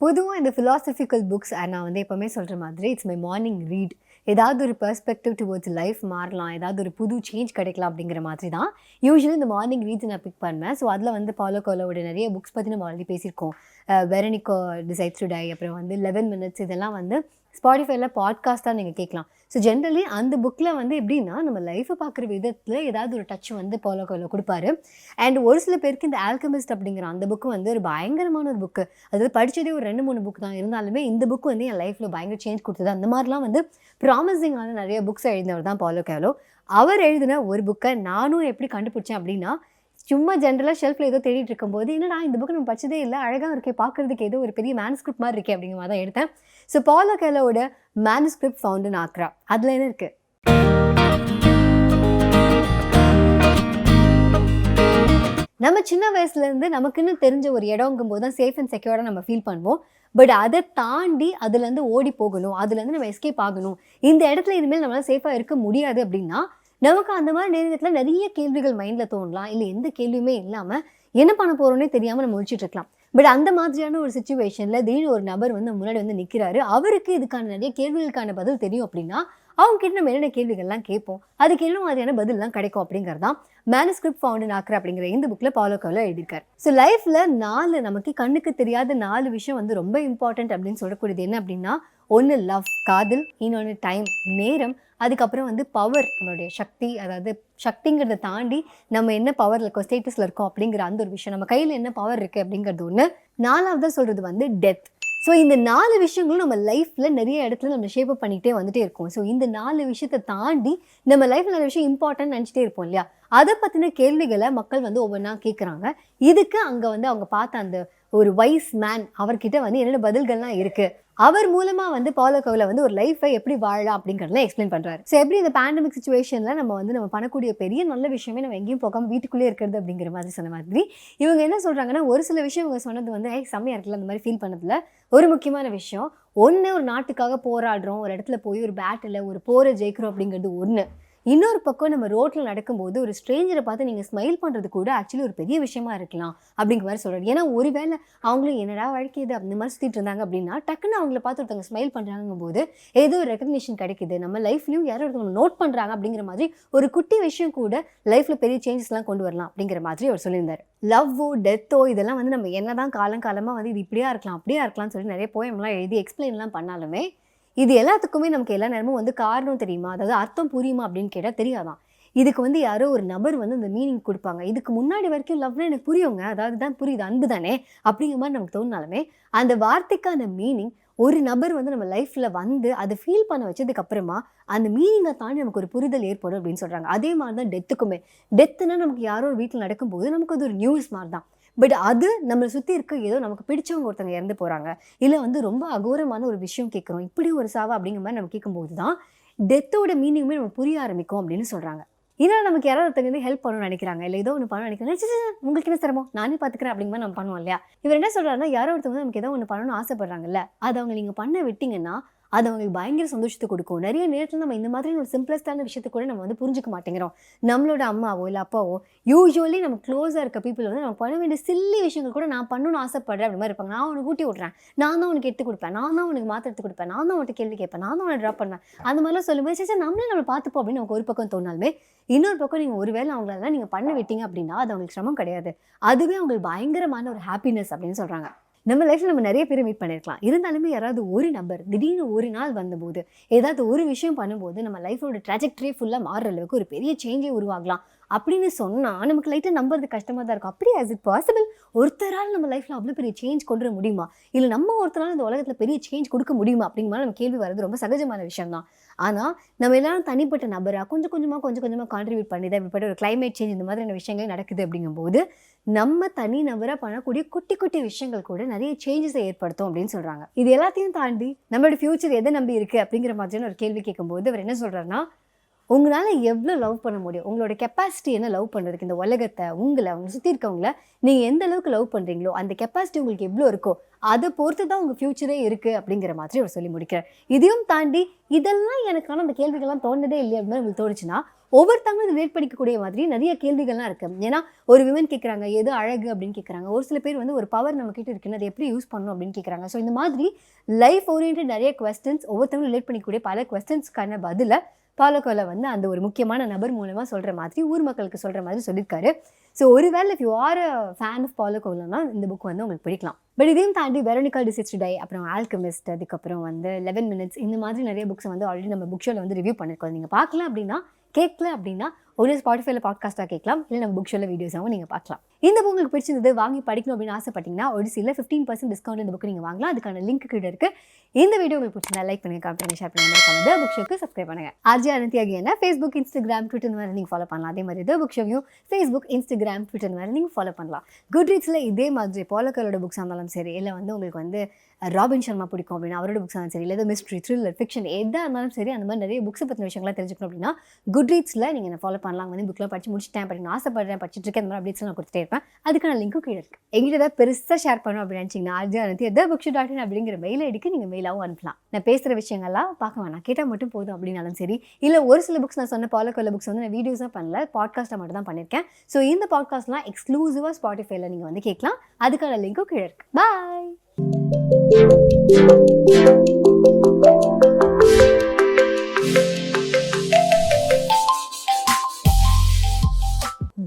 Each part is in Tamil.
பொதுவாக இந்த ஃபிலாசபிக்கல் புக்ஸ் நான் வந்து எப்போவுமே சொல்கிற மாதிரி இட்ஸ் மை மார்னிங் ரீட். ஏதாவது ஒரு பெர்ஸ்பெக்டிவ் டுவர்ட்ஸ் லைஃப் மாறலாம், ஏதாவது ஒரு புது சேஞ்ச் கிடைக்கலாம் அப்படிங்கிற மாதிரி தான் யூஸ்வலி இந்த மார்னிங் ரீட்ஸ் நான் பிக் பண்ணுவேன். ஸோ அதில் வந்து பாலோ கோலோட நிறைய புக்ஸ் பற்றி நம்ம ஆல்ரெடி பேசியிருக்கோம். வெரனிகோ டிசைட்ஸ் டு டை, அப்புறம் வந்து 11 minutes, இதெல்லாம் வந்து ஸ்பாட்டிஃபைல பாட்காஸ்ட்டாக நீங்கள் கேட்கலாம். ஸோ ஜென்ரலி அந்த புக்கில் வந்து எப்படின்னா நம்ம லைஃப்பை பார்க்குற விதத்தில் ஏதாவது ஒரு டச் வந்து பாலோ கோலோ கொடுப்பாரு. அண்ட் ஒரு சில பேருக்கு இந்த ஆல்கமிஸ்ட் அப்படிங்கிற அந்த புக்கு வந்து ஒரு பயங்கரமான ஒரு புக்கு. அதாவது படித்ததே ஒரு 2-3 புக் தான் இருந்தாலுமே இந்த புக்கு வந்து என் லைஃப்பில் பயங்கர சேஞ்ச் கொடுத்தது. அந்த மாதிரிலாம் வந்து ப்ராமிசிங்கான நிறைய புக்ஸ் எழுதினவர் தான் பாலோ கோலோ. அவர் எழுதின ஒரு புக்கை நானும் எப்படி கண்டுபிடிச்சேன் அப்படின்னா, சும்மா ஜென்ரலாக ஷெல்ஃபில் ஏதோ தேடிட்டு இருக்கும்போது என்னடா இந்த புக்கு நம்ம படிச்சதே இல்லை, அழகாக இருக்கே, பார்க்குறதுக்கு ஏதோ ஒரு பெரிய மேனுஸ்கிரிப்ட் மாதிரி இருக்கே அப்படிங்கிற மாதிரி தான் எடுத்தேன். ஸோ பாலோ கோலோவோட மேனுஸ்கிரிப்ட் ஃபவுண்ட் இன் ஆக்ரா, அதில் என்ன இருக்குது? நம்ம சின்ன வயசுலேருந்து நமக்குன்னு தெரிஞ்ச ஒரு இடங்கும் போது தான் சேஃப் அண்ட் செக்யூர்டாக நம்ம ஃபீல் பண்ணுவோம். பட் அதை தாண்டி அதுலேருந்து ஓடி போகணும், அதுலேருந்து நம்ம எஸ்கேப் ஆகணும், இந்த இடத்துல இனிமேல் நம்மளால் சேஃபாக இருக்க முடியாது அப்படின்னா நமக்கு அந்த மாதிரி நேரத்தில் நிறைய கேள்விகள் மைண்டில் தோணலாம். இல்லை எந்த கேள்வியுமே இல்லாமல் என்ன பண்ண போகிறோன்னே தெரியாமல் நம்ம முடிச்சுட்டு இருக்கலாம். பட் அந்த மாதிரியான ஒரு சுச்சுவேஷனில் திடீர்னு ஒரு நபர் வந்து முன்னாடி வந்து நிற்கிறாரு. அவருக்கு இதுக்கான நிறைய கேள்விகளுக்கான பதில் தெரியும் அப்படின்னா அவங்க கிட்ட நம்ம என்னென்ன கேள்விகள்லாம் கேட்போம், அதுக்கு என்ன மாதிரியான பதிலெலாம் கிடைக்கும் அப்படிங்கிறதான் மேனுஸ்கிரிப்ட் ஃபவுண்ட் இன் ஆக்ரா அப்படிங்கிற இந்த புக்கில் பாலோ கோலோ எழுதியிருக்காரு. ஸோ லைஃப்பில் 4 நமக்கு கண்ணுக்கு தெரியாத 4 விஷயம் வந்து ரொம்ப இம்பார்ட்டன்ட் அப்படின்னு சொல்லக்கூடியது என்ன அப்படின்னா, ஒன்று லவ், காதல், இன்னொன்று டைம், நேரம், அதுக்கப்புறம் வந்து பவர், நம்மளுடைய சக்தி. அதாவது சக்திங்கிறத தாண்டி நம்ம என்ன பவரில் இருக்கோம், ஸ்டேட்டஸில் இருக்கோம் அப்படிங்கிற அந்த ஒரு விஷயம், நம்ம கையில் என்ன பவர் இருக்குது அப்படிங்கிறது ஒன்று. 4ஆவதாக சொல்கிறது வந்து டெத். ஸோ இந்த 4 விஷயங்களும் நம்ம லைஃப்பில் நிறைய இடத்துல நம்ம ஷேப் அப் பண்ணிகிட்டே வந்துட்டே இருக்கோம். ஸோ இந்த 4 விஷயத்தை தாண்டி நம்ம லைஃப்பில் நிறைய விஷயம் இம்பார்ட்டன்ட் நினச்சிட்டே இருப்போம் இல்லையா? அதை பற்றின கேள்விகளை மக்கள் வந்து ஒவ்வொன்றா கேட்குறாங்க. இதுக்கு அங்கே வந்து அவங்க பார்த்த அந்த ஒரு வைஸ் மேன் அவர்கிட்ட வந்து என்னென்ன பதில்கள்லாம் இருக்குது, அவர் மூலமாக வந்து பாலோ கோலோ வந்து ஒரு லைஃப்பை எப்படி வாழலாம் அப்படிங்கிறதெல்லாம் எக்ஸ்பிளைன் பண்ணுறாரு. ஸோ எப்படி இந்த பேண்டமிக் சுச்சுவேஷனில் நம்ம பண்ணக்கூடிய பெரிய நல்ல விஷயமே நம்ம எங்கேயும் போகாமல் வீட்டுக்குள்ளே இருக்கிறது அப்படிங்கிற மாதிரி சொன்ன மாதிரி இவங்க என்ன சொல்கிறாங்கன்னா, ஒரு சில விஷயம் இவங்க சொன்னது வந்து செம்மையாக இருக்குல்ல, அந்த மாதிரி ஃபீல் பண்ணதில் ஒரு முக்கியமான விஷயம் ஒன்று, ஒரு நாட்டுக்காக போராடுறோம், ஒரு இடத்துல போய் ஒரு பேட்டில் ஒரு போரை ஜெயிக்கிறோம் அப்படிங்கிறது ஒன்று. இன்னொரு பக்கம் நம்ம ரோட்டில் நடக்கும்போது ஒரு ஸ்ட்ரேஞ்சரை பார்த்து நீங்கள் ஸ்மைல் பண்ணுறது கூட ஆக்சுவலி ஒரு பெரிய விஷயமா இருக்கலாம் அப்படிங்கிற மாதிரி சொல்கிறாரு. ஏன்னா ஒருவேளை அவங்களும் என்னடா வாழ்க்கைது அந்த மாதிரி சுற்றிட்டு இருந்தாங்க அப்படின்னா டக்குன்னு அவங்கள பார்த்து ஒருத்தவங்க ஸ்மைல் பண்ணுறாங்கும் போது ஏதோ ஒரு ரெகக்னிஷன் கிடைக்குது, நம்ம லைஃப்லையும் யாரோ ஒருத்தவங்க நோட் பண்ணுறாங்க அப்படிங்கிற மாதிரி ஒரு குட்டி விஷயம் கூட லைஃப்பில் பெரிய சேஞ்சஸ்லாம் கொண்டு வரலாம் அப்படிங்கிற மாதிரி அவர் சொல்லியிருந்தார். லவ்வோ டெத்தோ இதெல்லாம் வந்து நம்ம என்ன தான் காலங்காலமாக வந்து இது இப்படியா இருக்கலாம் அப்படியா இருக்கலாம்னு சொல்லி நிறைய போயம்லாம் எழுதி எக்ஸ்பிளைன்லாம் பண்ணாலுமே இது எல்லாத்துக்குமே நமக்கு எல்லா நேரமும் வந்து காரணம் தெரியுமா, அதாவது அர்த்தம் புரியுமா அப்படின்னு கேட்டால் தெரியாதான். இதுக்கு வந்து யாரோ ஒரு நபர் வந்து அந்த மீனிங் கொடுப்பாங்க. இதுக்கு முன்னாடி வரைக்கும் லவ்னா எனக்கு புரியுங்க, அதாவது தான் புரியுது, அன்பு தானே அப்படிங்கிற மாதிரி நமக்கு தோணுனாலுமே அந்த வார்த்தைக்கான மீனிங் ஒரு நபர் வந்து நம்ம லைஃப்பில் வந்து அதை ஃபீல் பண்ண வச்சதுக்கு அப்புறமா அந்த மீனிங்கை தாண்டி நமக்கு ஒரு புரிதல் ஏற்படும் அப்படின்னு சொல்கிறாங்க. அதே மாதிரி தான் டெத்துக்குமே. டெத்துனா நமக்கு யாரோ ஒரு வீட்டில் நடக்கும்போது நமக்கு அது ஒரு நியூஸ் மாதிரி தான். பட் அது நம்மளை சுற்றி இருக்க ஏதோ நமக்கு பிடிச்சவங்க ஒருத்தவங்க இறந்து போகிறாங்க, இல்லை வந்து ரொம்ப அகோரமான ஒரு விஷயம் கேட்குறோம், இப்படி ஒரு சாவா அப்படிங்கிற மாதிரி நம்ம கேட்கும்போது தான் டெத்தோட மீனிங்குமே நமக்கு புரிய ஆரம்பிக்கும் அப்படின்னு சொல்கிறாங்க. இதனால் நமக்கு யாராவது ஒருத்தங்க வந்து ஹெல்ப் பண்ணணும்னு நினைக்கிறாங்க, இல்லை ஏதோ ஒன்று பண்ணணும்னு நினைக்கிறாங்க, உங்களுக்கு என்ன சிரமம், நானே பார்த்துக்கிறேன் அப்படிங்கிற மாதிரி நம்ம பண்ணுவோம் இல்லையா? இவர் என்ன சொல்கிறாருன்னா, யாரோ ஒருத்தவங்க நமக்கு ஏதோ ஒன்று பண்ணணும்னு ஆசைப்படுறாங்கல்ல, அதை அவங்க நீங்கள் பண்ண விட்டிங்கன்னா அது அவங்களுக்கு பயங்கர சந்தோஷத்தை கொடுக்கும். நிறைய நேரத்தில் நம்ம இந்த மாதிரி ஒரு சிம்பிளஸ்டான விஷயத்தை கூட நம்ம வந்து புரிஞ்சுக்க மாட்டேங்கிறோம். நம்மளோட அம்மாவோ இல்லை அப்பாவோ யூஸ்வலி நம்ம க்ளோஸாக இருக்க பீப்புள் வந்து நம்ம பண்ண வேண்டிய சில்லி விஷயங்கள் கூட நான் பண்ணணும்னு ஆசைப்படுறேன் அப்படி மாதிரி இருப்பாங்க. நான் உனக்கு ஊட்டி விட்றேன், நான் தான் உனக்கு எடுத்து கொடுப்பேன், நான் தான் உனக்கு மாத்திரை எடுத்து கொடுப்பேன், நான் தான் உனக்கு கேள்வி கேட்பேன், நான் தான் உனக்கு ட்ராப் பண்ணுவேன், அந்த மாதிரிலாம் சொல்லும்போது சரி நம்மளை பார்த்துப்போம் அப்படின்னு நமக்கு ஒரு பக்கம் தோணாலுமே இன்னொரு பக்கம் நீங்கள் ஒருவேளை அவங்களெல்லாம் நீங்கள் பண்ண விட்டீங்க அப்படின்னா அது அவங்களுக்கு சிரமம் கிடையாது, அதுவே அவங்களுக்கு பயங்கரமான ஒரு ஹாப்பினஸ் அப்படின்னு சொல்கிறாங்க. நம்ம லைஃப்பில் நம்ம நிறைய பேர் மீட் பண்ணியிருக்கலாம். இருந்தாலுமே யாராவது ஒரு நபர் திடீர்னு ஒரு நாள் வந்தபோது ஏதாவது ஒரு விஷயம் பண்ணும்போது நம்ம லைஃபோட ட்ராஜெக்டரியே ஃபுல்லாக மாறுற அளவுக்கு ஒரு பெரிய சேஞ்சே உருவாகலாம் அப்படின்னு சொன்னால் நமக்கு லைட்டாக நம்புறது கஷ்டமாக தான் இருக்கும். அப்படியே ஆஸ் இட் பாசிபிள் ஒருத்தரால் நம்ம லைஃப்பில் அவ்வளோ பெரிய சேஞ்ச் கொண்டு வர முடியுமா, இல்லை நம்ம ஒருத்தரால் இந்த உலகத்தில் பெரிய சேஞ்ச் கொடுக்க முடியுமா அப்படிங்கிற நம்ம கேள்வி வர்றது ரொம்ப சகஜமான விஷயம் தான். ஆனால் நம்ம எல்லாரும் தனிப்பட்ட நபராக கொஞ்சம் கொஞ்சமாக கான்ட்ரிபியூட் பண்ணி தான் இப்படிப்பட்ட ஒரு கிளைமேட் சேஞ்ச் இந்த மாதிரியான விஷயங்கள் நடக்குது அப்படிங்கும்போது நம்ம தனி நபராக பண்ணக்கூடிய குட்டி குட்டி விஷயங்கள் கூட நிறைய சேஞ்சஸை ஏற்படுத்தும் அப்படின்னு சொல்கிறாங்க. இது எல்லாத்தையும் தாண்டி நம்மளோட ஃபியூச்சர் எதை நம்பி இருக்குது அப்படிங்கிற மாதிரியான ஒரு கேள்வி கேட்கும்போது அவர் என்ன சொல்கிறாருன்னா, உங்களால் எவ்வளோ லவ் பண்ண முடியும், உங்களோட கெப்பாசிட்டி என்ன லவ் பண்ணுறதுக்கு, இந்த உலகத்தை, உங்களை சுற்றி இருக்கவங்கள நீங்கள் எந்த அளவுக்கு லவ் பண்ணுறீங்களோ அந்த கெப்பாசிட்டி உங்களுக்கு எவ்வளோ இருக்கோ அதை பொறுத்து தான் உங்கள் ஃப்யூச்சரே இருக்குது அப்படிங்கிற மாதிரி அவர் சொல்லி முடிக்கிறார். இதையும் தாண்டி இதெல்லாம் எனக்கான அந்த கேள்விகள்லாம் தோணுதே இல்லையா அப்படின்னு உங்களுக்கு தோணுச்சுன்னா ஒவ்வொருத்தவங்களும் ரிலேட் பண்ணிக்கக்கூடிய மாதிரி நிறைய கேள்விகள்லாம் இருக்குது. ஏன்னா ஒரு விமன் கேட்குறாங்க எது அழகு அப்படின்னு கேட்குறாங்க, ஒரு சில பேர் வந்து ஒரு பவர் நம்மக்கிட்ட இருக்குன்னு அதை எப்படி யூஸ் பண்ணணும் அப்படின்னு கேட்குறாங்க. ஸோ இந்த மாதிரி லைஃப் ஓரியன்ட் நிறைய கொஸ்டின்ஸ், ஒவ்வொருத்தவங்களும் ரிலேட் பண்ணிக்கூடிய பல கொஸ்டின்ஸ்க்கான பதிலை பாலோ கோயலோ வந்து அந்த ஒரு முக்கியமான நபர் மூலமாக சொல்கிற மாதிரி ஊர் மக்களுக்கு சொல்கிற மாதிரி சொல்லியிருக்காரு. ஸோ ஒருவேளை if you are a fan of Paulo கோயலோனா இந்த புக் வந்து உங்களுக்கு பிடிக்கலாம். பட் இதையும் தாண்டி வெரோனிகா டிசைட்ஸ் டு டை, அப்புறம் ஆல்கெமிஸ்ட், அதுக்கப்புறம் வந்து 11 மினிட்ஸ், இந்த மாதிரி நிறைய புக்ஸ் வந்து ஆல்ரெடி நம்ம புக் ஷோவில் வந்து ரிவ்யூ பண்ணியிருக்கோம். நீங்கள் பார்க்கலாம் அப்படின்னா, கேட்கல அப்படின்னா ஒன்று ஸ்பாட்டிஃபைல பாட்காஸ்ட்டாக கேட்கலாம், இல்லை நம்ம புக் ஷோவில் வீடியோஸாகவும் நீங்கள் பார்க்கலாம். இந்த புக் உங்களுக்கு பிடிச்சிருந்தது, வாங்கி படிக்கணும் அப்படின்னு ஆசைப்பட்டீங்கன்னா ஒடிசியில் 15% டிஸ்கவுண்ட் இந்த புக்கு நீங்கள் வாங்கலாம். அதுக்கான லிங்க் கீழே இருக்குது. இந்த வீடியோ உங்களுக்கு பிடிச்சிருந்தா லைக் பண்ணுங்கள், கமெண்ட் பண்ணி ஷேர் பண்ணுங்கள், புக் ஷோக்கு சப்ஸ்கிரைப் பண்ணுங்கள். ஆர்ஜி அனந்தி ஆகியனா ஃபேஸ்புக், இன்ஸ்டாகிராம், ட்விட்டர் மாதிரி நீங்கள் ஃபாலோ பண்ணலாம். அதே மாதிரி புக் ஷோவையும் ஃபேஸ்புக், இன்ஸ்டாகிராம், ட்விட்டர் மாதிரி நீங்கள் ஃபாலோ பண்ணலாம். குட் ரீட்ஸில் இதே மாதிரி பாலோ கோயலோட புக்ஸ் இருந்தாலும் சரி, இல்லை வந்து உங்களுக்கு வந்து ராபின் சர்மா பிடிக்கும் அப்படின்னா அவரோட புக்ஸ் இருந்தாலும் சரி, இல்லை மிஸ்ட்ரி, த்ரில்லர், ஃபிக்ஷன் எதாக இருந்தாலும் சரி, அந்த மாதிரி நிறைய புக்ஸை பற்றின விஷயங்கள்லாம் தெரிஞ்சுக்கணும் அப்படின்னா குட் ரீட்ஸில் நீங்கள் என்ன ஃபாலோ பண்ணலாம். வந்து புக்கில் படிச்சு முடிச்சுட்டேன், படிக்கணும் ஆசைப்படுறேன், படிச்சுட்டு இருக்கேன், அந்த மாதிரி அப்டேட்ஸ் நான் கொடுத்துட்டே இருப்பேன். அதுக்கான லிங்க்கும் கீழே இருக்குது. எங்கிட்ட ஏதாவது பெருசாக ஷேர் பண்ணணும் அப்படின்னு நினச்சிங்கன்னா ஆர்ஜி அனந்தி @bookshop.in அப்படிங்கிற மெயில் ஐடிக்கு நீங்கள் மெயிலாகவும் அனுப்பலாம். நான் பேசுகிற விஷயங்கள்லாம் பார்க்க வேணாம், கேட்டால் மட்டும் போதும் அப்படின்னாலும் சரி, இல்லை ஒரு சில புக்ஸ் நான் சொன்ன பாலோ கோயலோ புக்ஸ் வந்து நான் வீடியோஸாக பண்ணல, பாட்காஸ்ட்டாக மட்டும் தான் பண்ணியிருக்கேன். ஸோ இந்த பாட்காஸ்ட்லாம் எக்ஸ்க்ளூசிவாக ஸ்பாட்டிஃபைல நீங்கள் வந்து கேட்கலாம். அதுக்கான லிங்க்கும் கீழே இருக்குது. பாய்.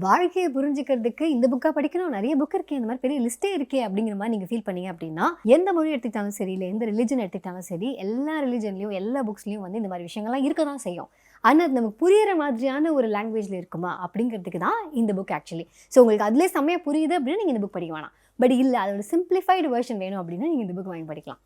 வாழ்க்கையை புரிஞ்சுக்கிறதுக்கு இந்த புக்காக படிக்கணும், நிறைய புக் இருக்கே, இந்த மாதிரி பெரிய லிஸ்ட்டே இருக்கே அப்படிங்கிற மாதிரி நீங்கள் ஃபீல் பண்ணீங்க அப்படின்னா எந்த மொழி எடுத்துக்கிட்டாலும் சரி, இல்லை எந்த ரிலிஜன் எடுத்துக்கிட்டாலும் சரி, எல்லா ரிலிஜன்லையும் எல்லா புக்ஸ்லையும் வந்து இந்த மாதிரி விஷயங்கள்லாம் இருக்க தான் செய்யும். ஆனால் அது நமக்கு புரிகிற மாதிரியான ஒரு லாங்குவேஜில் இருக்குமா அப்படிங்கிறதுக்கு தான் இந்த புக் ஆக்சுவலி. ஸோ உங்களுக்கு அதிலே செம்மையாக புரியுது அப்படின்னா நீங்கள் இந்த புக் படிக்க வேணாம். பட் இல்லை, அதோட சிம்பிளிஃபைடு வெர்ஷன் வேணும் அப்படின்னா நீங்கள் இந்த புக் வாங்கி படிக்கலாம்.